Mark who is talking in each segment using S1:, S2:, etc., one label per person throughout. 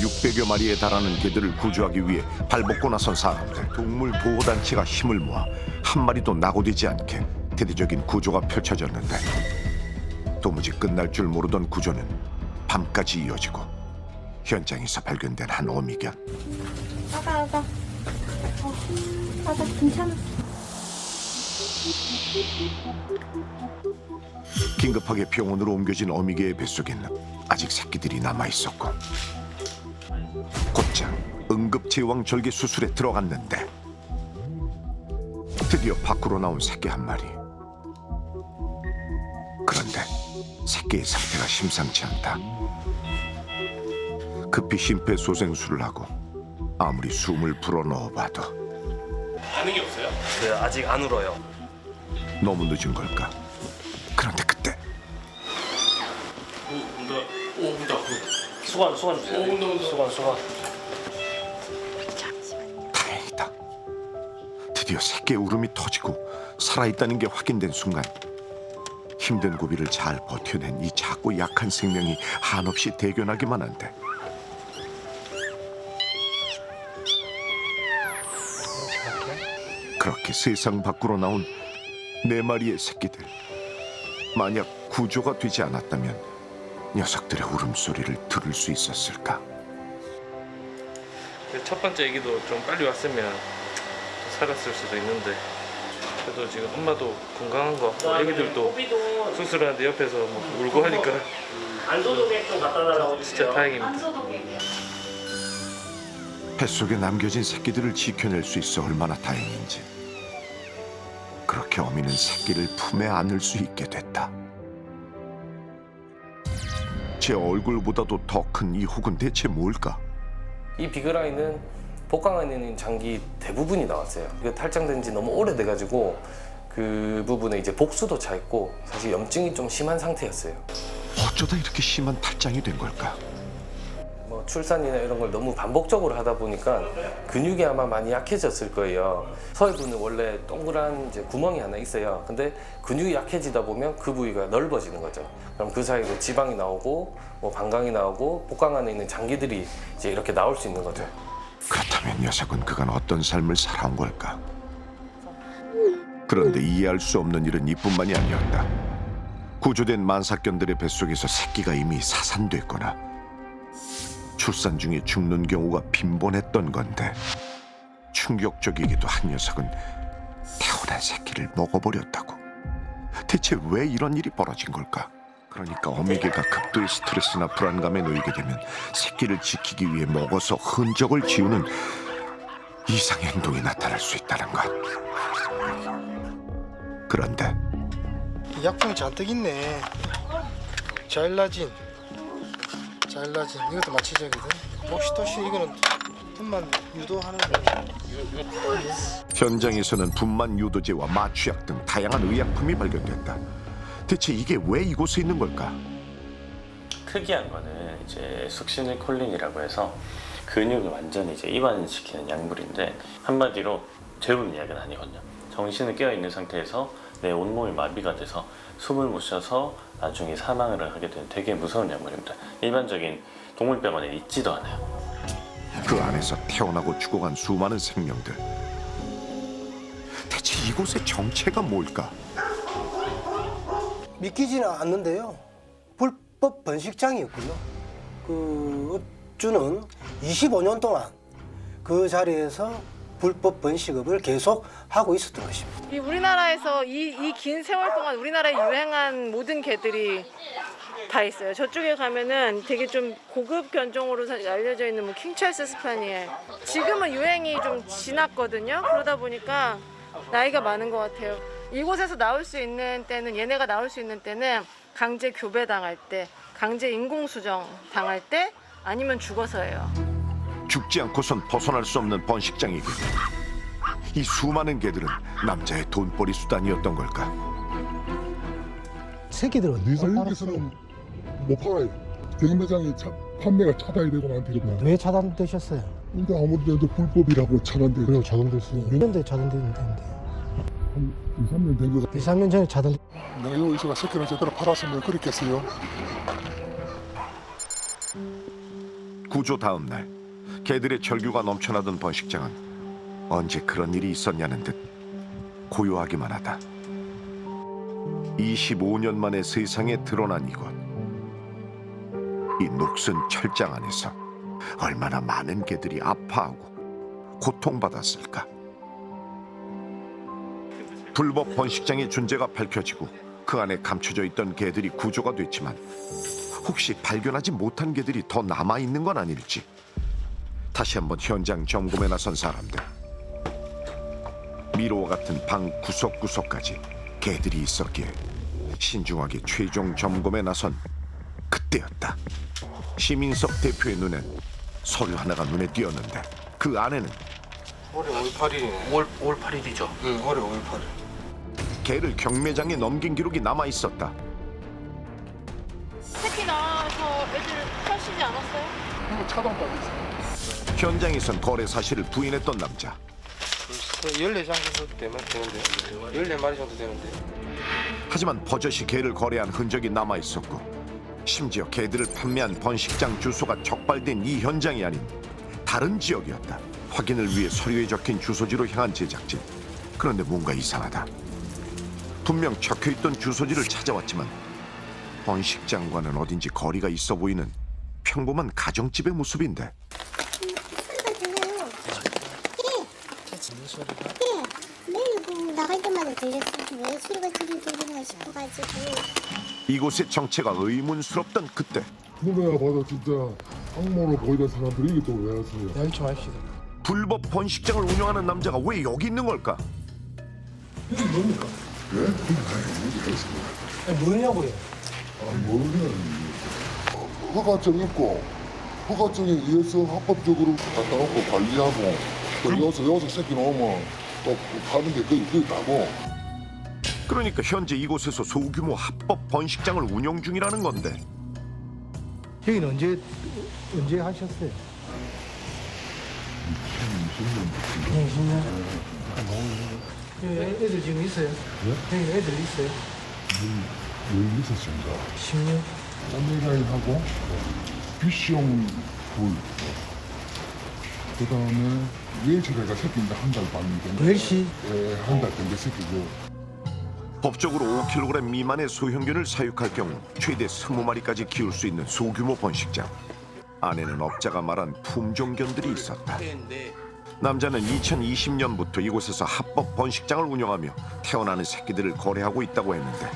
S1: 600여 마리에 달하는 개들을 구조하기 위해 발벗고 나선 사람들. 동물보호단체가 힘을 모아 한 마리도 낙오되지 않게 대대적인 구조가 펼쳐졌는데 도무지 끝날 줄 모르던 구조는 밤까지 이어지고 현장에서 발견된 한 어미견.
S2: 아가. 아가, 괜찮아.
S1: 긴급하게 병원으로 옮겨진 어미개의 뱃속에는 아직 새끼들이 남아있었고 곧장 응급제왕 절개 수술에 들어갔는데 드디어 밖으로 나온 새끼 한 마리. 그런데 새끼의 상태가 심상치 않다. 급히 심폐소생술을 하고 아무리 숨을 불어넣어봐도
S3: 반응이 없어요?
S4: 네, 아직 안 울어요.
S1: 너무 늦은 걸까? 그런데 그때
S3: 온다.
S4: 수건 주세요.
S3: 온다.
S4: 수건.
S1: 다행이다. 드디어 새끼의 울음이 터지고 살아있다는 게 확인된 순간 힘든 고비를 잘 버텨낸 이 작고 약한 생명이 한없이 대견하기만 한데 그렇게 세상 밖으로 나온 4마리의 새끼들. 만약 구조가 되지 않았다면 녀석들의 울음소리를 들을 수 있었을까?
S4: 첫 번째 애기도 좀 빨리 왔으면 살았을 수도 있는데 그래도 지금 엄마도 건강한 거, 애기들도 수술하는데 옆에서 뭐 울고 하니까
S5: 안소독액 좀 갖다 달라고
S4: 진짜 다행입니다.
S1: 뱃속에 남겨진 새끼들을 지켜낼 수 있어 얼마나 다행인지. 그렇게 어미는 새끼를 품에 안을 수 있게 됐다. 제 얼굴보다도 더 큰 이 혹은 대체 뭘까?
S4: 이 비그라이는 복강 안에 있는 장기 대부분이 나왔어요. 이게 탈장된 지 너무 오래돼가지고 그 부분에 이제 복수도 차 있고 사실 염증이 좀 심한 상태였어요.
S1: 어쩌다 이렇게 심한 탈장이 된 걸까?
S4: 뭐 출산이나 이런 걸 너무 반복적으로 하다 보니까 근육이 아마 많이 약해졌을 거예요. 서해부는 원래 동그란 이제 구멍이 하나 있어요. 근데 근육이 약해지다 보면 그 부위가 넓어지는 거죠. 그럼 그 사이로 지방이 나오고 뭐 방광이 나오고 복강 안에 있는 장기들이 이제 이렇게 나올 수 있는 거죠.
S1: 그렇다면 녀석은 그간 어떤 삶을 살아온 걸까? 그런데 이해할 수 없는 일은 이뿐만이 아니었다. 구조된 만삭견들의 뱃속에서 새끼가 이미 사산됐거나 출산 중에 죽는 경우가 빈번했던 건데 충격적이게도 한 녀석은 태어난 새끼를 먹어버렸다고. 대체 왜 이런 일이 벌어진 걸까? 그러니까 어미개가 극도의 스트레스나 불안감에 놓이게 되면 새끼를 지키기 위해 먹어서 흔적을 지우는 이상의 행동이 나타날 수 있다는 것. 그런데
S6: 약품이 잔뜩 있네. 자일라진 이것도 마취제거든. 옥시토신 이거는 분만 유도하는 거.
S1: 현장에서는 분만 유도제와 마취약 등 다양한 의약품이 발견됐다. 대체 이게 왜 이곳에 있는 걸까?
S7: 특이한 거는 이제 숙시닐콜린이라고 해서 근육을 완전히 이제 이완시키는 약물인데 한마디로 재우는 약은 아니거든요. 정신을 깨어 있는 상태에서 내 온몸이 마비가 돼서 숨을 못 쉬어서 나중에 사망을 하게 되는 되게 무서운 약물입니다. 일반적인 동물병원에 있지도 않아요.
S1: 그 안에서 태어나고 죽어간 수많은 생명들. 대체 이곳의 정체가 뭘까?
S6: 믿기지는 않는데요. 불법 번식장이었고요. 그 업주는 25년 동안 그 자리에서 불법 번식업을 계속 하고 있었던 것입니다.
S2: 이 우리나라에서 이 긴 세월 동안 우리나라에 유행한 모든 개들이 다 있어요. 저쪽에 가면은 되게 좀 고급 견종으로 알려져 있는 뭐 킹찰스 스파니엘. 지금은 유행이 좀 지났거든요. 그러다 보니까 나이가 많은 것 같아요. 이곳에서 나올 수 있는 때는 얘네가 나올 수 있는 때는 강제 교배 당할 때, 강제 인공수정 당할 때 아니면 죽어서예요.
S1: 죽지 않고선 벗어날 수 없는 번식장이기. 이 수많은 개들은 남자의 돈벌이 수단이었던 걸까?
S6: 새끼들은
S8: 여기서는 못 팔아요. 대형 매장이 판매가 차단이 되고 난 뒤로
S6: 왜 차단되셨어요?
S8: 근데 아무래도 불법이라고 차단돼요. 그래서 차단됐어요.
S6: 몇 년도에 차단되는데
S8: 한 2, 3년 된 거.
S6: 2, 3년 전에 차단.
S8: 내가 여기서 새끼를 제대로 팔았으면 그랬겠어요.
S1: 구조 다음 날 개들의 절규가 넘쳐나던 번식장은 언제 그런 일이 있었냐는 듯 고요하기만 하다. 25년 만에 세상에 드러난 이곳. 이 녹슨 철장 안에서 얼마나 많은 개들이 아파하고 고통받았을까. 불법 번식장의 존재가 밝혀지고 그 안에 감춰져 있던 개들이 구조가 됐지만 혹시 발견하지 못한 개들이 더 남아있는 건 아닐지. 다시 한번 현장 점검에 나선 사람들. 미로와 같은 방 구석구석까지 개들이 있었기에 신중하게 최종 점검에 나선 그때였다. 시민석 대표의 눈엔 서류 하나가 눈에 띄었는데 그 안에는
S6: 올해 5월 8일이네.
S3: 5월 8일이죠.
S6: 응, 올해 5월 8일.
S1: 개를 경매장에 넘긴 기록이 남아 있었다.
S2: 새끼 나와서 애들 파시지 않았어요?
S8: 이거 차단받고 있어.
S1: 현장에선 거래 사실을 부인했던 남자.
S6: 14장 정도 되는데 14마리 정도 되는데.
S1: 하지만 버젓이 개를 거래한 흔적이 남아 있었고 심지어 개들을 판매한 번식장 주소가 적발된 이 현장이 아닌 다른 지역이었다. 확인을 위해 서류에 적힌 주소지로 향한 제작진. 그런데 뭔가 이상하다. 분명 적혀있던 주소지를 찾아왔지만 번식장과는 어딘지 거리가 있어 보이는 평범한 가정집의 모습인데.
S9: 매일 나갈 때마다 들렸어. 왜 소리가 들리나 싶어가지고.
S1: 이곳의 정체가 의문스럽던 그때
S8: 누나야 봐도 진짜 악몽으로 보이던 사람들이 이게 또 왜 하세요?
S6: 여기 좀 합시다.
S1: 불법 번식장을 운영하는 남자가 왜 여기 있는 걸까?
S8: 이게 뭡니까? 예? 이게 했습니다.
S6: 뭐냐고요?
S8: 모르겠는데 허가증 있고 허가증에 의해서 합법적으로 갖다 놓고 관리하고 또 여기서 새끼 나오면 또 파는 게 거의 다고.
S1: 그러니까 현재 이곳에서 소규모 합법 번식장을 운영 중이라는 건데
S6: 여기는 언제 하셨어요? 20년. 애들 지금 있어요? 여기 애들 있어요?
S8: 여기 있었습니다.
S6: 10년.
S8: 오메가인하고 비시용 둘. 그 다음에 웰시가 새끼인데 한 달 반 정도.
S6: 웰시?
S8: 예, 한 달 정도 새끼고.
S1: 법적으로 5kg 미만의 소형견을 사육할 경우 최대 20마리까지 키울 수 있는 소규모 번식장. 안에는 업자가 말한 품종견들이 있었다. 남자는 2020년부터 이곳에서 합법 번식장을 운영하며 태어나는 새끼들을 거래하고 있다고 했는데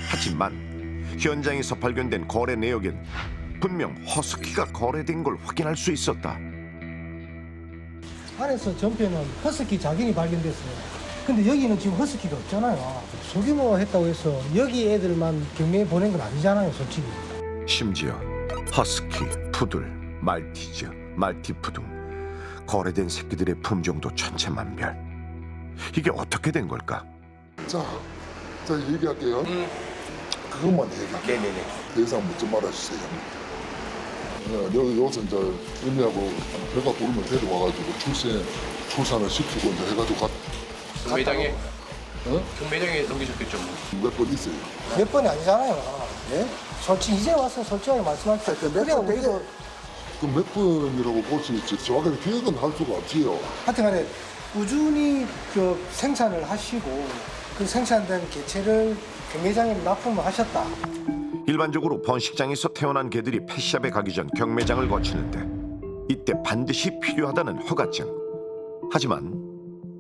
S1: 하지만 현장에서 발견된 거래 내역엔 분명 허스키가 거래된 걸 확인할 수 있었다.
S6: 안에서 전편은 허스키 자gin이 발견됐어요. 근데 여기는 지금 허스키가 없잖아요. 소규모 했다고 해서 여기 애들만 경매에 보낸 건 아니잖아요, 솔직히.
S1: 심지어 허스키, 푸들, 말티즈, 말티푸 등 거래된 새끼들의 품종도 천차만별. 이게 어떻게 된 걸까?
S8: 자 얘기할게요. 그것만 얘기할게요.
S6: 네네네.
S8: 더 이상 묻지 말아주세요. 여기서 이제 의미하고 배가 부르면 데려와가지고 출산을 시키고 이제 해가지고
S3: 경매장에
S8: 어?
S3: 경매장에 넘기셨겠죠.
S8: 몇 번 있어요.
S6: 몇 번이 아니잖아요. 예? 솔직히 이제 와서 솔직하게 말씀하세요. 그래야 우리도
S8: 그 몇 번이라고 볼 수 있지 정확하게 기억은 할 수가 없지요.
S6: 하여튼간에 꾸준히 그 생산을 하시고 그 생산된 개체를 경매장에 납품을 하셨다.
S1: 일반적으로 번식장에서 태어난 개들이 펫샵에 가기 전 경매장을 거치는데 이때 반드시 필요하다는 허가증. 하지만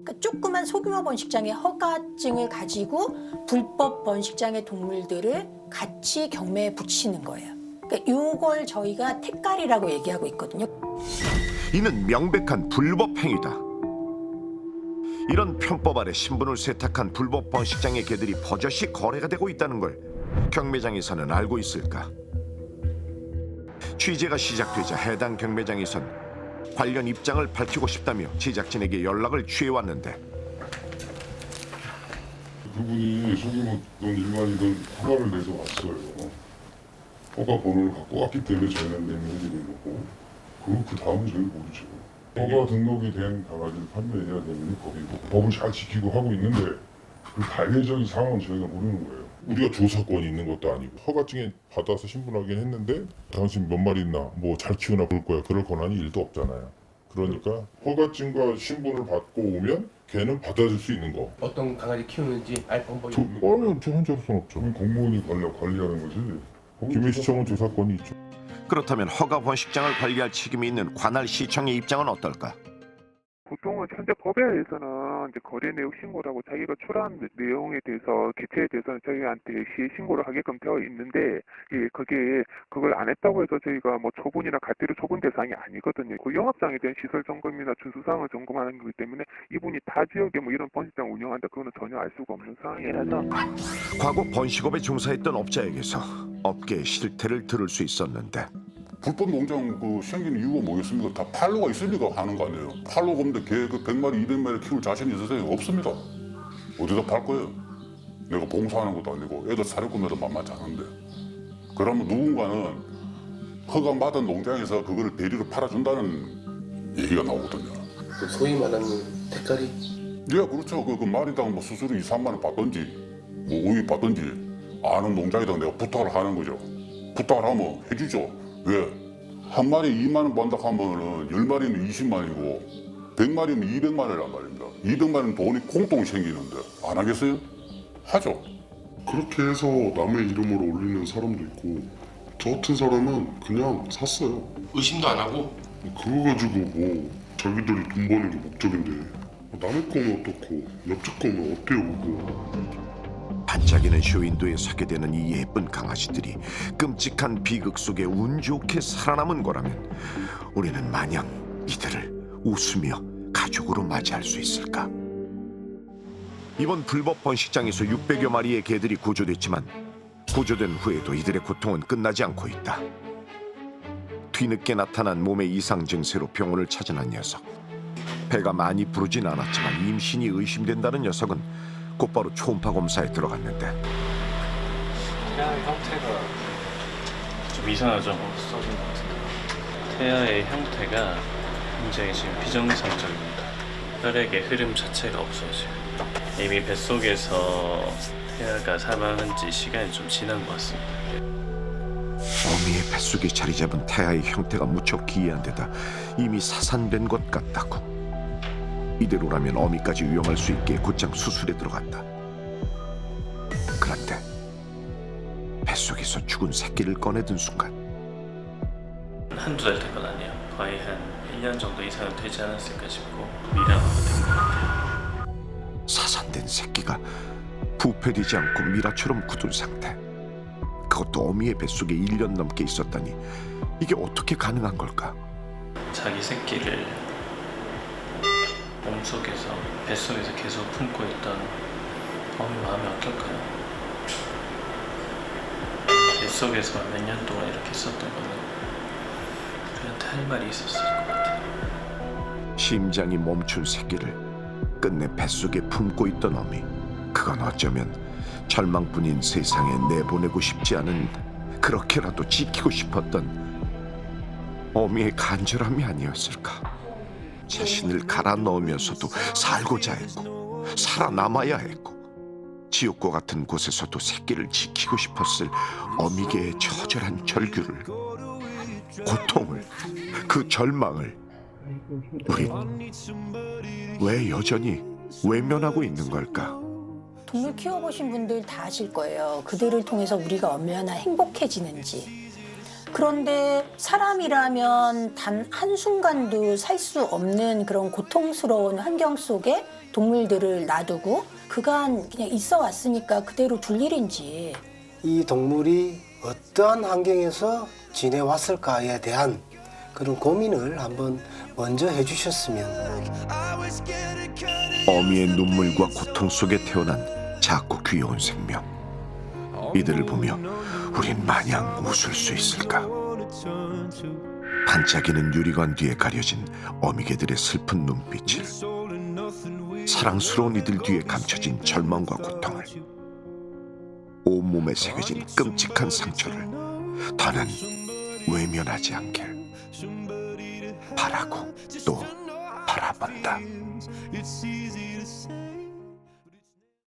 S10: 그러니까 조그만 소규모 번식장의 허가증을 가지고 불법 번식장의 동물들을 같이 경매에 붙이는 거예요. 그러니까 이걸 저희가 택갈이라고 얘기하고 있거든요.
S1: 이는 명백한 불법 행위다. 이런 편법 아래 신분을 세탁한 불법 번식장의 개들이 버젓이 거래가 되고 있다는 걸 경매장에서는 알고 있을까? 취재가 시작되자 해당 경매장에선 관련 입장을 밝히고 싶다며 제작진에게 연락을 취해왔는데
S8: 그분이 소규모든 일반이든 허가를 내서 왔어요. 허가 번호를 갖고 왔기 때문에 저희는 내밀어드리는 거고 그 다음은 저희는 모르죠. 허가 등록이 된 강아지를 판매해야 되는 법이고 법을 잘 지키고 하고 있는데 그 단계적인 상황은 저희가 모르는 거예요. 우리가 조사권이 있는 것도 아니고 허가증에 받아서 신분하긴 했는데 당신 몇 마리 있나 뭐 잘 키우나 볼 거야 그럴 권한이 1도 없잖아요. 그러니까 허가증과 신분을 받고 오면 걔는 받아줄 수 있는 거.
S3: 어떤 강아지 키우는지 알 방법이
S8: 아니 저 혼자로서는 없죠. 공무원이 관리하는 거지. 김해시청은 조사권이 있죠.
S1: 그렇다면 허가 번식장을 관리할 책임이 있는 관할 시청의 입장은 어떨까?
S11: 보통은 현재 법에 의해서는 이제 거래 내역 신고라고 자기가 출한 내용에 대해서 개체에 대해서는 저희한테 시에 신고를 하게끔 되어 있는데 그게 그걸 안 했다고 해서 저희가 뭐 처분이나 갈대로 처분 대상이 아니거든요. 그 영업장에 대한 시설 점검이나 준수사항을 점검하는 거기 때문에 이분이 타 지역에 뭐 이런 번식장 운영한다 그거는 전혀 알 수가 없는 상황이라서
S1: 과거 번식업에 종사했던 업자에게서 업계의 실태를 들을 수 있었는데
S8: 불법 농장 생긴 이유가 뭐겠습니까? 다 팔로가 있으니까 하는 거 아니에요. 팔로가 없는데 개 100마리, 200마리 키울 자신이 있으세요? 없습니다. 어디서 팔 거예요? 내가 봉사하는 것도 아니고 애들 사료금에도 만만치 않은데. 그러면 누군가는 허가 받은 농장에서 그걸 대리로 팔아준다는 얘기가 나오거든요.
S3: 그 소위 말하는 대가리?
S8: 예, 그렇죠. 그 마리당 뭐 수수료 2, 3만 원 받든지 뭐 우유 받든지 아는 농장에다 내가 부탁을 하는 거죠. 부탁을 하면 해주죠. 왜? 한 마리 2만 원 번다 하면은 10마리는 20만이고 100마리면 200만이란 말입니다. 200만원 돈이 공동이 생기는데 안 하겠어요? 하죠.
S12: 그렇게 해서 남의 이름으로 올리는 사람도 있고 저 같은 사람은 그냥 샀어요.
S3: 의심도 안 하고?
S12: 그거 가지고 뭐 자기들이 돈 버는 게 목적인데 남의 거면 어떻고 옆집 거면 어때요 그거.
S1: 반짝이는 쇼윈도에 서게 되는 이 예쁜 강아지들이 끔찍한 비극 속에 운 좋게 살아남은 거라면 우리는 마냥 이들을 웃으며 가족으로 맞이할 수 있을까? 이번 불법 번식장에서 600여 마리의 개들이 구조됐지만 구조된 후에도 이들의 고통은 끝나지 않고 있다. 뒤늦게 나타난 몸의 이상 증세로 병원을 찾은 한 녀석. 배가 많이 부르진 않았지만 임신이 의심된다는 녀석은 곧바로 초음파 검사에 들어갔는데
S7: 태아의 형태가 좀 이상하죠? 써진 것 같은데 태아의 형태가 굉장히 지금 비정상적입니다. 혈액의 흐름 자체가 없어져요. 이미 뱃속에서 태아가 사망한 지 시간이 좀 지난 것 같습니다.
S1: 어미의 뱃속에 자리 잡은 태아의 형태가 무척 기이한 데다 이미 사산된 것 같다고. 이대로라면 어미까지 위험할 수 있게 곧장 수술에 들어갔다. 그런데 뱃속에서 죽은 새끼를 꺼내든 순간
S7: 한두 달 된 건 아니에요. 거의 한 1년 정도 이상은 되지 않았을까 싶고 미라마가 된 것 같아요.
S1: 사산된 새끼가 부패되지 않고 미라처럼 굳은 상태. 그것도 어미의 뱃속에 1년 넘게 있었다니 이게 어떻게 가능한 걸까?
S7: 자기 새끼를 몸속에서 뱃속에서 계속 품고 있던 어미 마음이 어떨까요? 뱃속에서 몇 년 동안 이렇게 있었던 거는 우리한테 할 말이 있었을 것 같아요.
S1: 심장이 멈춘 새끼를 끝내 뱃속에 품고 있던 어미. 그건 어쩌면 절망뿐인 세상에 내보내고 싶지 않은, 그렇게라도 지키고 싶었던 어미의 간절함이 아니었을까. 자신을 갈아 넣으면서도 살고자 했고 살아남아야 했고 지옥과 같은 곳에서도 새끼를 지키고 싶었을 어미개의 처절한 절규를, 고통을, 그 절망을 우린 왜 여전히 외면하고 있는 걸까?
S10: 동물 키워보신 분들 다 아실 거예요. 그들을 통해서 우리가 얼마나 행복해지는지. 그런데 사람이라면 단 한순간도 살 수 없는 그런 고통스러운 환경 속에 동물들을 놔두고 그간 그냥 있어 왔으니까 그대로 둘 일인지.
S6: 이 동물이 어떠한 환경에서 지내왔을까에 대한 그런 고민을 한번 먼저 해주셨으면.
S1: 어미의 눈물과 고통 속에 태어난 작고 귀여운 생명. 이들을 보며 우린 마냥 웃을 수 있을까? 반짝이는 유리관 뒤에 가려진 어미개들의 슬픈 눈빛을, 사랑스러운 이들 뒤에 감춰진 절망과 고통을, 온몸에 새겨진 끔찍한 상처를 더는 외면하지 않길 바라고 또 바라본다.